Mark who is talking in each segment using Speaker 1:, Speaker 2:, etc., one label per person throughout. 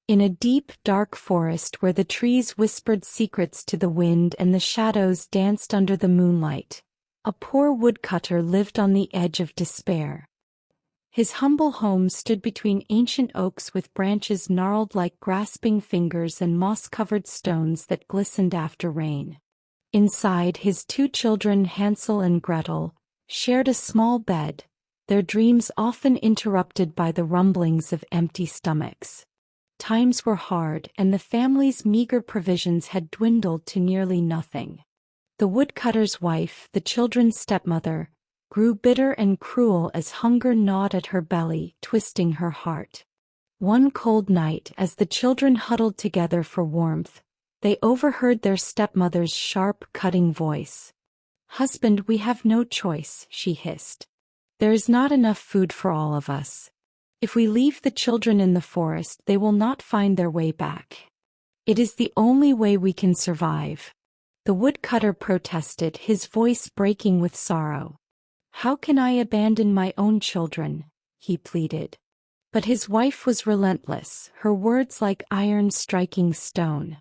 Speaker 1: In a deep, dark forest where the trees whispered secrets to the wind and the shadows danced under the moonlight, a poor woodcutter lived on the edge of despair. His humble home stood between ancient oaks with branches gnarled like grasping fingers and moss-covered stones that glistened after rain. Inside, his two children, Hansel and Gretel, shared a small bed, their dreams often interrupted by the rumblings of empty stomachs. Times were hard, and the family's meager provisions had dwindled to nearly nothing. The woodcutter's wife, the children's stepmother, grew bitter and cruel as hunger gnawed at her belly, twisting her heart. One cold night, as the children huddled together for warmth, they overheard their stepmother's sharp, cutting voice. "Husband, we have no choice," she hissed. "There is not enough food for all of us. If we leave the children in the forest, they will not find their way back. It is the only way we can survive." The woodcutter protested, his voice breaking with sorrow. "How can I abandon my own children?" he pleaded. But his wife was relentless, her words like iron striking stone.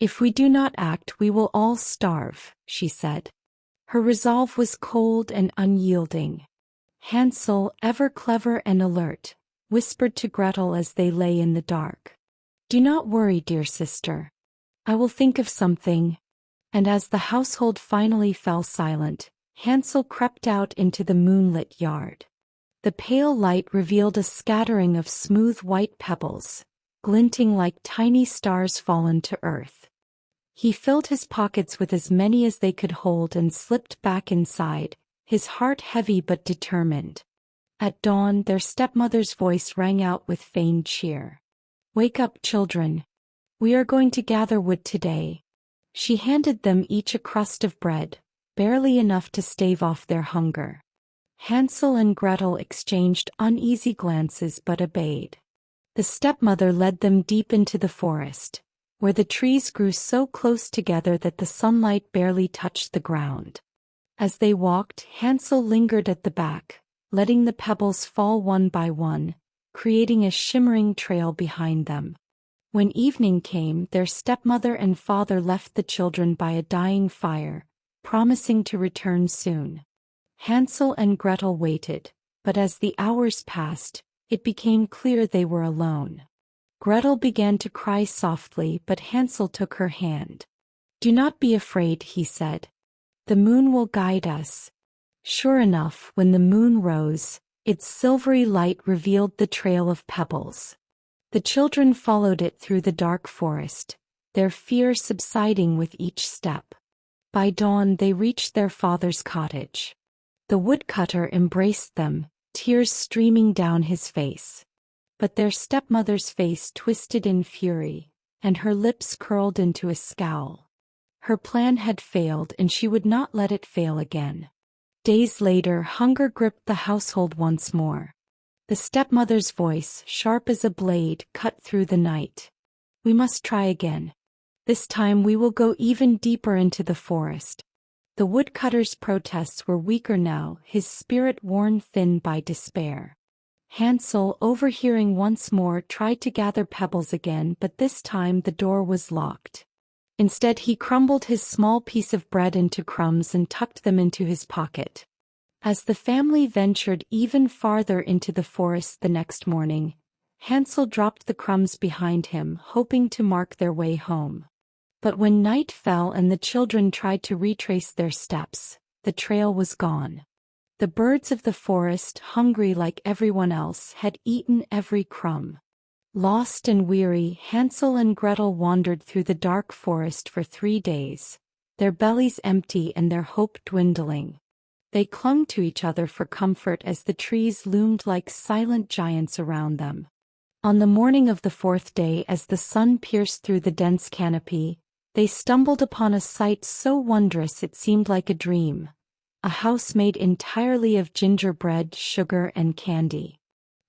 Speaker 1: "If we do not act, we will all starve," she said. Her resolve was cold and unyielding. Hansel, ever clever and alert, whispered to Gretel as they lay in the dark. "Do not worry, dear sister. I will think of something." And as the household finally fell silent, Hansel crept out into the moonlit yard. The pale light revealed a scattering of smooth white pebbles, glinting like tiny stars fallen to earth. He filled his pockets with as many as they could hold and slipped back inside, his heart heavy but determined. At dawn, their stepmother's voice rang out with feigned cheer. "Wake up, children. We are going to gather wood today." She handed them each a crust of bread, barely enough to stave off their hunger. Hansel and Gretel exchanged uneasy glances but obeyed. The stepmother led them deep into the forest, where the trees grew so close together that the sunlight barely touched the ground. As they walked, Hansel lingered at the back, letting the pebbles fall one by one, creating a shimmering trail behind them. When evening came, their stepmother and father left the children by a dying fire, promising to return soon. Hansel and Gretel waited, but as the hours passed, it became clear they were alone. Gretel began to cry softly, but Hansel took her hand. "Do not be afraid," he said. "The moon will guide us." Sure enough, when the moon rose, its silvery light revealed the trail of pebbles. The children followed it through the dark forest, their fear subsiding with each step. By dawn they reached their father's cottage. The woodcutter embraced them, tears streaming down his face. But their stepmother's face twisted in fury, and her lips curled into a scowl. Her plan had failed, and she would not let it fail again. Days later, hunger gripped the household once more. The stepmother's voice, sharp as a blade, cut through the night. "We must try again. This time we will go even deeper into the forest." The woodcutter's protests were weaker now, his spirit worn thin by despair. Hansel, overhearing once more, tried to gather pebbles again, but this time the door was locked. Instead, he crumbled his small piece of bread into crumbs and tucked them into his pocket. As the family ventured even farther into the forest the next morning, Hansel dropped the crumbs behind him, hoping to mark their way home. But when night fell and the children tried to retrace their steps, the trail was gone. The birds of the forest, hungry like everyone else, had eaten every crumb. Lost and weary, Hansel and Gretel wandered through the dark forest for 3 days, their bellies empty and their hope dwindling. They clung to each other for comfort as the trees loomed like silent giants around them. On the morning of the 4th day, as the sun pierced through the dense canopy, they stumbled upon a sight so wondrous it seemed like a dream. A house made entirely of gingerbread, sugar, and candy.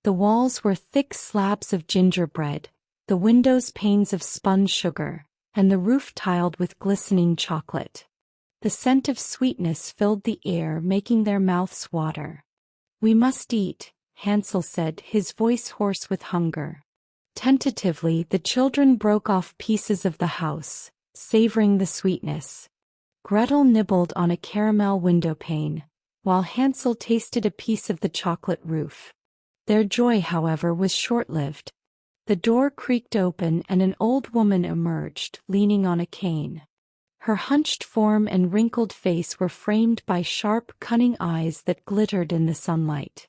Speaker 1: The walls were thick slabs of gingerbread, the windows panes of spun sugar, and the roof tiled with glistening chocolate. The scent of sweetness filled the air, making their mouths water. "We must eat," Hansel said, his voice hoarse with hunger. Tentatively, the children broke off pieces of the house, savoring the sweetness. Gretel nibbled on a caramel windowpane, while Hansel tasted a piece of the chocolate roof. Their joy, however, was short-lived. The door creaked open and an old woman emerged, leaning on a cane. Her hunched form and wrinkled face were framed by sharp, cunning eyes that glittered in the sunlight.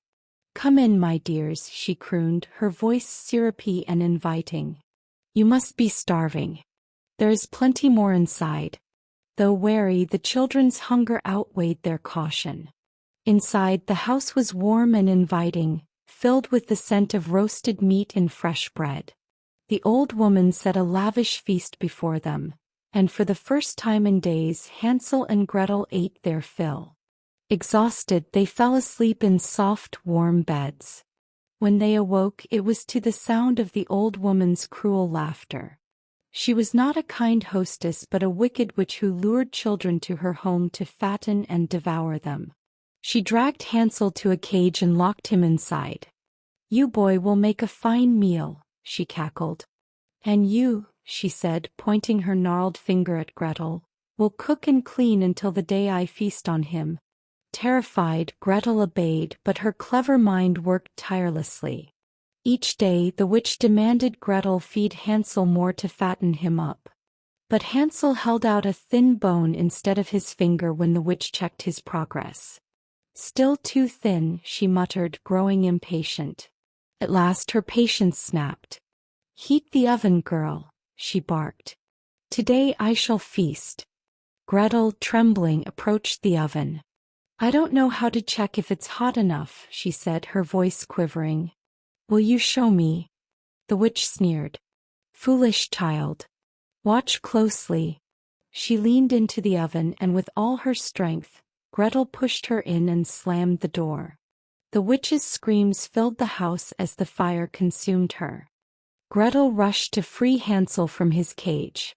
Speaker 1: "Come in, my dears," she crooned, her voice syrupy and inviting. "You must be starving. There is plenty more inside." Though wary, the children's hunger outweighed their caution. Inside, the house was warm and inviting, filled with the scent of roasted meat and fresh bread. The old woman set a lavish feast before them, and for the first time in days Hansel and Gretel ate their fill. Exhausted, they fell asleep in soft, warm beds. When they awoke, it was to the sound of the old woman's cruel laughter. She was not a kind hostess but a wicked witch who lured children to her home to fatten and devour them. She dragged Hansel to a cage and locked him inside. "You boy will make a fine meal," she cackled. "And you," she said, pointing her gnarled finger at Gretel, "will cook and clean until the day I feast on him." Terrified, Gretel obeyed, but her clever mind worked tirelessly. Each day the witch demanded Gretel feed Hansel more to fatten him up. But Hansel held out a thin bone instead of his finger when the witch checked his progress. "Still too thin," she muttered, growing impatient. At last her patience snapped. "Heat the oven, girl," she barked. "Today I shall feast." Gretel, trembling, approached the oven. "I don't know how to check if it's hot enough," she said, her voice quivering. "Will you show me?" The witch sneered. "Foolish child. Watch closely." She leaned into the oven and with all her strength, Gretel pushed her in and slammed the door. The witch's screams filled the house as the fire consumed her. Gretel rushed to free Hansel from his cage.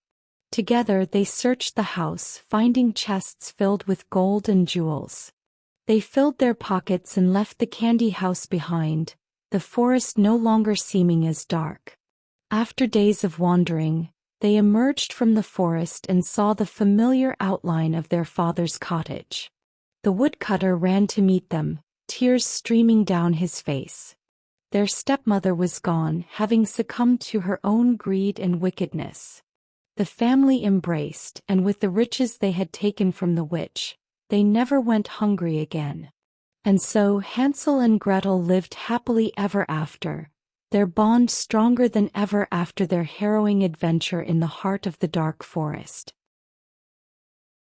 Speaker 1: Together they searched the house, finding chests filled with gold and jewels. They filled their pockets and left the candy house behind, the forest no longer seeming as dark. After days of wandering, they emerged from the forest and saw the familiar outline of their father's cottage. The woodcutter ran to meet them, tears streaming down his face. Their stepmother was gone, having succumbed to her own greed and wickedness. The family embraced, and with the riches they had taken from the witch, they never went hungry again. And so Hansel and Gretel lived happily ever after, their bond stronger than ever after their harrowing adventure in the heart of the dark forest.